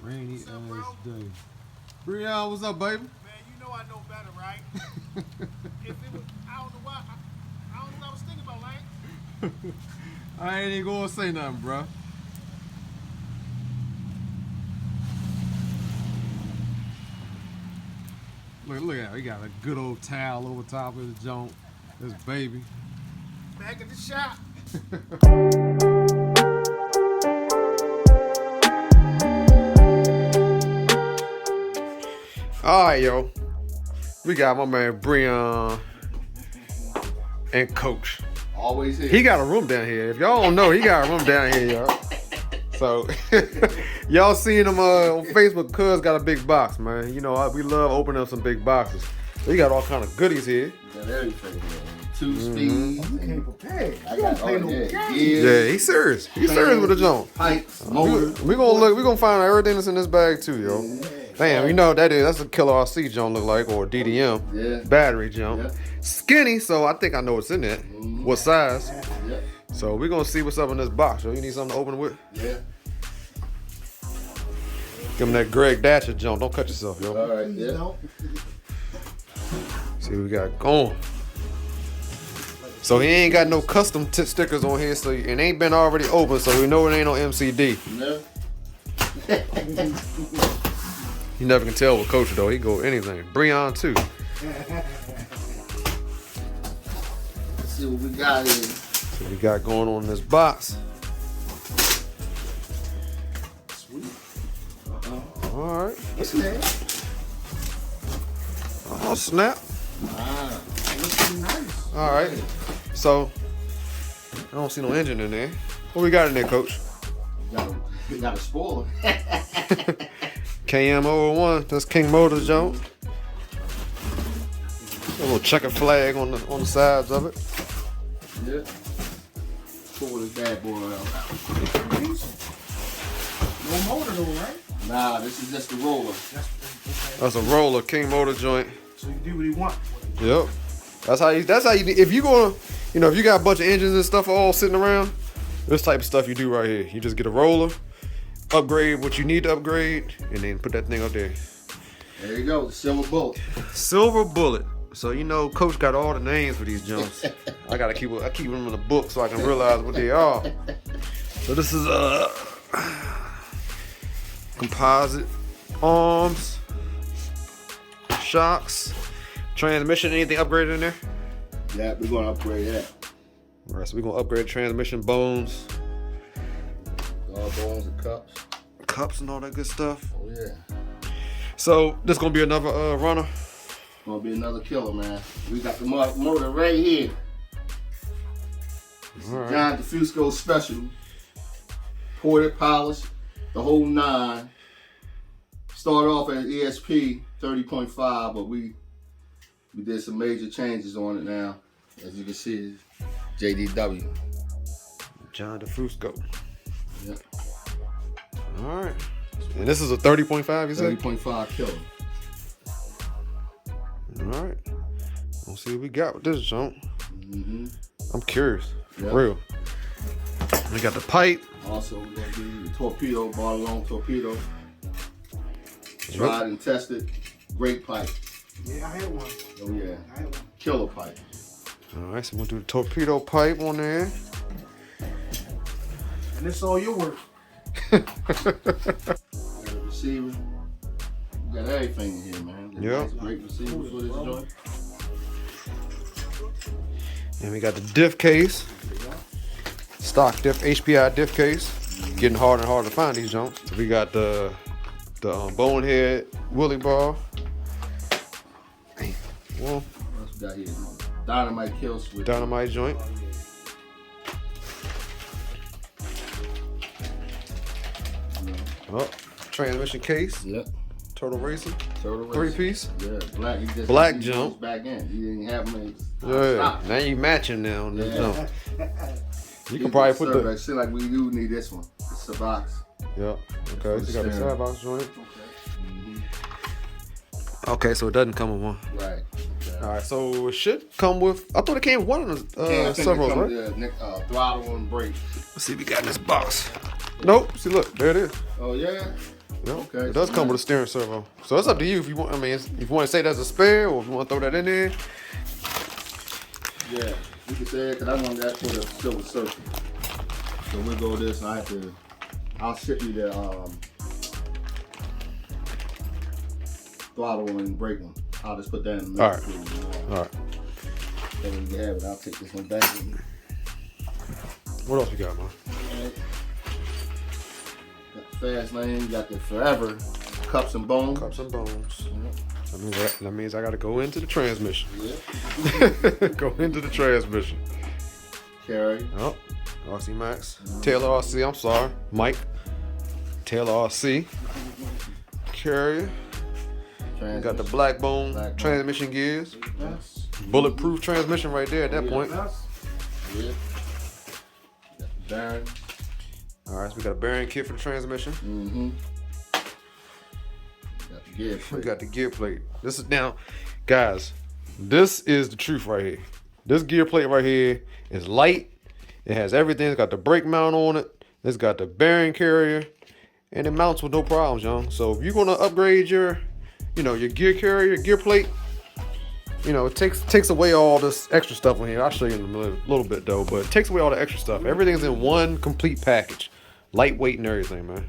Rainy ass day. Breion, what's up, baby? Man, you know I know better, right? If it was, I don't know why. I don't know what I was thinking about, right? I ain't even gonna say nothing, bro. Look at that. He got a good old towel over top of his joint. His baby. Back at the shop. All right, yo. We got my man Breion and Coach. Always here. He got a room down here. If y'all don't know, he got a room down here, y'all. So, y'all seen him on Facebook. Cuz got a big box, man. You know, we love opening up some big boxes. So he got all kind of goodies here. Got everything, man. 2 speeds. You came prepared. I You got don't play all no that. games. Yeah, he's serious. He's serious with the joint. Pipes, motor. We gonna look. We gonna find out everything that's in this bag too, yo. Damn, you know what that is? That's a Killer RC joint look like, or DDM. Yeah. Battery jump. Yeah. Skinny, so I think I know what's in it. What size? Yeah. So we gonna see what's up in this box. Yo, you need something to open it with? Yeah. Give him that Greg Datcher jump. Don't cut yourself, yo. All right. Yeah. See what we got going. So he ain't got no custom stickers on here, so it ain't been already open, so we know it ain't no MCD. No. You never can tell with Coach though. He go anything. Breion too. Let's see what we got here. So we got going on in this box. Sweet. All right. What's that? Oh snap. Ah. Looks nice. All right. So I don't see no engine in there. What we got in there, Coach? We got a spoiler. KM001. That's King Motors joint. A little checkered flag on the sides of it. Yeah. Pull this bad boy out. No motor though, right? Nah, this is just the roller. That's a roller King Motor joint. So you do what he want. Yep. That's how you if you gonna, you know, if you got a bunch of engines and stuff all sitting around, this type of stuff you do right here. You just get a roller, upgrade what you need to upgrade, and then put that thing up there. There you go, the silver bullet. Silver Bullet. So you know, Coach got all the names for these jumps. I keep them in the book so I can realize what they are. So this is composite arms, shocks, transmission. Anything upgraded in there? Yeah, we're gonna upgrade that. All right, so we're gonna upgrade transmission bones, All bones and cups. and all that good stuff. Oh yeah. So this gonna be another runner. Gonna be another killer, man. We got the motor right here. All right. John Defusco special. Ported, polished, the whole 9. Started off at ESP 30.5, but we did some major changes on it now. As you can see, JDW. John Defusco. Yep. All right. And this is a 30.5, you said? 30.5 killer. All right. Let's see what we got with this jump. Mm-hmm. I'm curious. For Yep. real. We got the pipe. Also, we're gonna do the torpedo, Breion torpedo. Tried and tested. Great pipe. Yeah, I had one. Oh yeah. I had one. Killer pipe. All right, so we'll do the torpedo pipe on there. And it's all your work. Got a receiver. We got everything in here, man. Got Yep. nice, great receivers for this joint. And we got the diff case. Stock diff, HPI diff case. Getting harder and harder to find these jumps. So we got the bonehead Willie bar. Well, What else we got here? Dynamite kill switch. dynamite joint. Oh, transmission case. Yep. Turtle racing. Turtle 3-piece. Yeah, black. He just Black he jump. goes back in. He didn't have me. Yeah. Now you matching now on this Yeah. jump. You can probably put the. It seems like we do need this one. It's a box. Yeah. Okay. So you got the side box joint. Mm-hmm. Okay, so it doesn't come with one. Right. Okay. All right, so it should come with. I thought it came with one of the I think several, it comes right? with throttle and brake. Let's see if we got in this box. Nope. See, look, there it is. Oh yeah. Yep. Okay, It does so come now- with a steering servo. So it's up to you if you want. I mean, if you want to say that's a spare or if you want to throw that in there. Yeah, you can say it because I want that for the silver circle. So we'll go this and I'll ship you the throttle and brake one. I'll just put that in the All right. middle. All right. Then when you have it, I'll take this one back with me. What else we got, man? Alright. Got the fast lane, got the forever cups and bones. Cups and bones. Yeah. That means I got to go into the transmission. Yeah. Go into the transmission. Carry. Oh, RC Max. Taylor RC, I'm sorry. Mike. Taylor RC. Carrier. Transmission. Got the black bone Black bone. transmission gears. Yes. Bulletproof transmission right there at that point. Yes. Yeah. Got the bearing. All right, so we got a bearing kit for the transmission. Mm-hmm. Got the gear We plate. got the gear plate. This is now, guys, this is the truth right here. This gear plate right here is light. It has everything. It's got the brake mount on it. It's got the bearing carrier. And it mounts with no problems, y'all. So if you're gonna upgrade your gear carrier, your gear plate, it takes away all this extra stuff on here. I'll show you in a little bit though, but it takes away all the extra stuff. Everything's in one complete package. Lightweight and everything, man.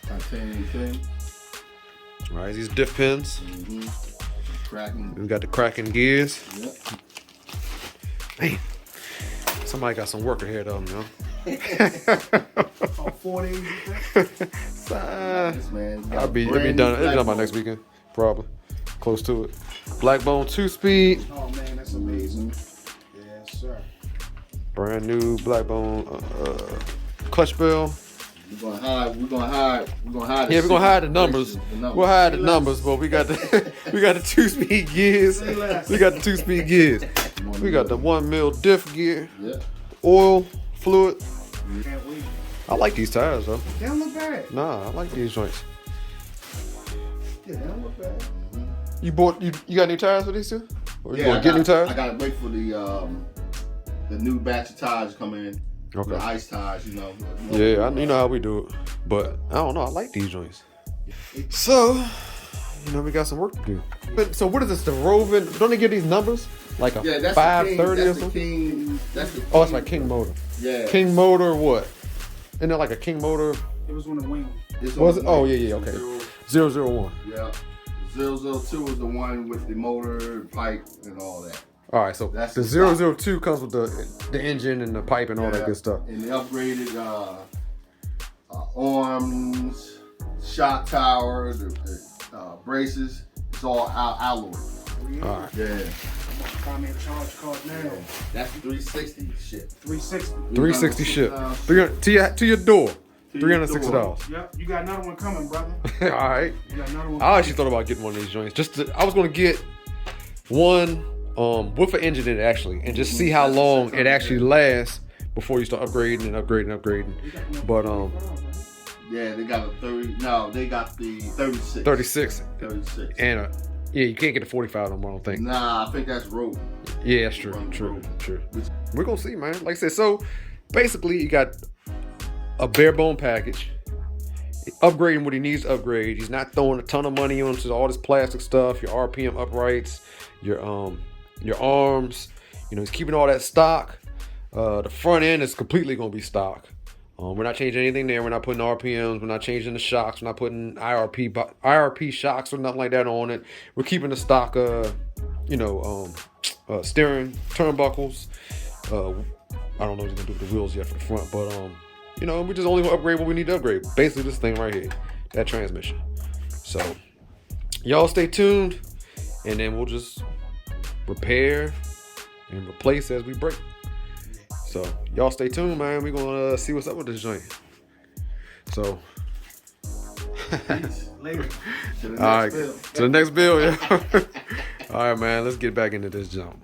Titanium pin. All right, these diff pins. Mm-hmm. Cracking. We got the cracking gears. Yep. Man, somebody got some work ahead of them, Oh, 4 days, you think? yo. This man. I'll be done. It'll be done by next weekend, probably. Close to it. Blackbone 2-speed, Oh, man, that's amazing. Yes, sir. brand new Blackbone clutch bell. We're gonna hide. Yeah, we're gonna hide the numbers. We'll hide the numbers, but we got the 2-speed gears. We got the 2-speed gears. We got the 1 mil diff gear, Yeah. oil, fluid. Can't wait. I like these tires though. They don't look bad. Nah, I like these joints. Yeah, they don't look bad. You got new tires for these two? Or you Yeah, gonna get new tires? I gotta wait for the new batch of tires to come in. Okay. The ice tires, Yeah, you know how we do it. But I don't know. I like these joints. So, we got some work to do. But so what is this? The Rovin? Don't they give these numbers? Like a Yeah, that's 530 or that's something? the King. That's the King. Oh, it's like King Motor. Yeah. King Motor what? Isn't there like a King Motor? It was on the wing. It's Was on it? the Oh, wing. yeah, okay. 001. Yeah. 002 is the one with the motor, pipe, and all that. All right, so That's the the 002 comes with the engine and the pipe and all that good stuff. And the upgraded arms, shock tower, the braces, it's all alloy. All right. Yeah. Find me a charge card now. That's the 360 shit. 360. 360 ship. To your door. $360. Yep, you got another one coming, brother. All right. You got another one. I actually thought about getting one of these joints. I was gonna get one with an engine in it actually, and just see how long it actually lasts before you start upgrading and upgrading. But Yeah, they got a 30. No, they got the 36. 36 36. and yeah, you can't get the 45 no more. I don't think. Nah, I think that's road. Yeah, that's true. True. We're gonna see, man. Like I said, so basically you got a bare bone package. Upgrading what he needs to upgrade. He's not throwing a ton of money onto all this plastic stuff, your RPM uprights, your arms. He's keeping all that stock. The front end is completely gonna be stock. We're not changing anything there. We're not putting RPMs. We're not changing the shocks. We're not putting IRP shocks or nothing like that on it. We're keeping the stock, steering turnbuckles. I don't know what he's gonna do with the wheels yet for the front, but we just only gonna upgrade what we need to upgrade. Basically, this thing right here, that transmission. So, y'all stay tuned, and then we'll just repair and replace as we break. So, y'all stay tuned, man. We're gonna see what's up with this joint. So, Later. To the all right, next bill. to the next bill, yeah. All right, man. Let's get back into this jump.